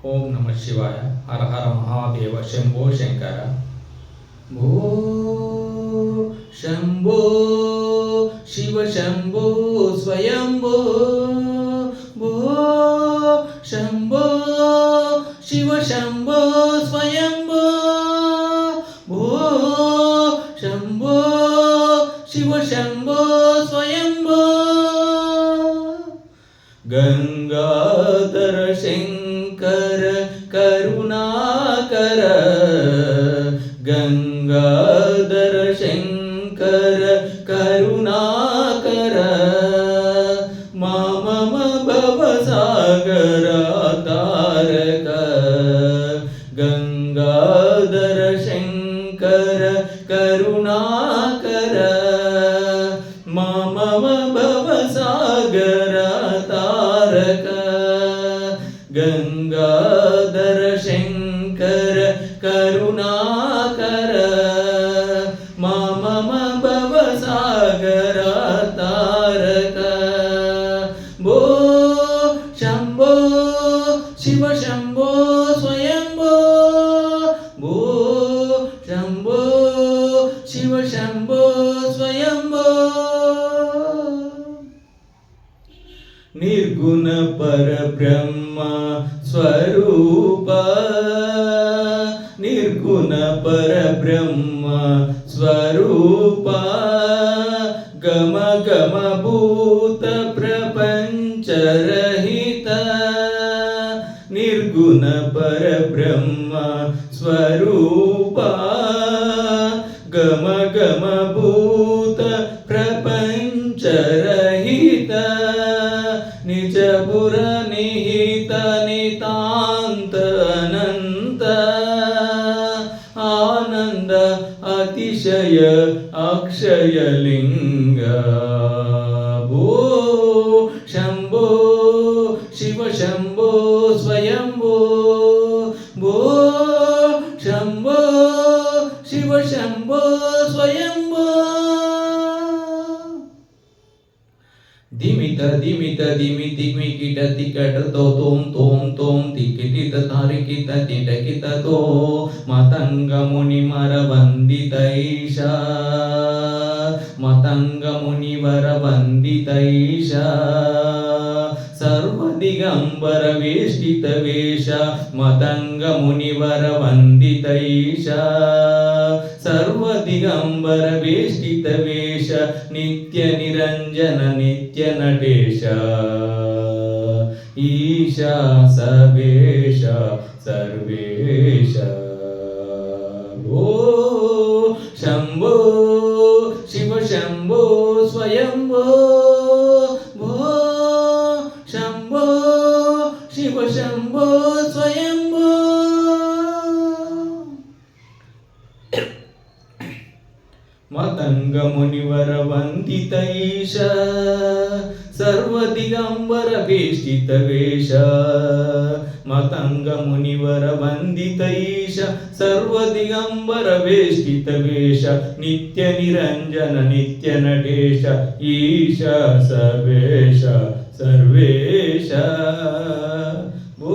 ఓం నమ శివాయ. హర హర మహాదేవ. శంభో శంకర. భో శంభో శివ శంభో స్వయంభో. భో శంభో శివ శంభో స్వయంభో. భో శంభో శివ శంభో స్వయంభో. గంగాధర శంకర కరుణాకర. గంగాధర శంకర కరుణాకర. మమ భవసాగర తారక. గంగాధర శంకర కరుణాకర. మమ భవసాగర తారక. గంగాధర శంకర కరుణాకర. మమ భవసాగర తారక. భో శంభో శివ శంభో స్వయంభో. భో శంభో శివ శంభో స్వయంభో. నిర్గుణ పరబ్రహ్మ స్వరూప. నిర్గుణ పరబ్రహ్మ స్వరూప. గమ గమ భూత ప్రపంచరహిత. నిర్గుణ పరబ్రహ్మ స్వరూప. గమ గమ భూత ప్రపంచరహిత. నిజపుర నిహిత నితాంత అనంత. ఆనంద అతిశయ అక్షయలింగ. భో శంభో శివ శంభో స్వయంభో. భో శంభో శివ శంభో స్వయంభో. దిమిత దిమిత దిమి దిమి కిట తికట తో తోం తోం తోం తికిటిత తారికిత తిటకిత తో. మతంగ ముని మర వందితైష. మతంగ మునివర వందితైష. సర్వదిగంబర వేష్టిత వేష. మతంగ మునివర వందితైష. సర్వదిగంబర వేష్టిత వేష. నిత్య నిరంజన నిత్య నటేశ. ఈశా సవేశ సర్వేశ. ఓ శంభో శివ శంభో స్వయంభో. భో శంభో శివ శంభో స్వయంభో. మతంగ మునివర వందితైష. సర్వదిగంబర వేష్టిత వేష. మతంగ మునివర వందితైష. సర్వదిగంబర వేష్టిత వేష. నిత్య నిరంజన నిత్య నటేశ. ఈశ సవేశ సర్వేశ. ఓ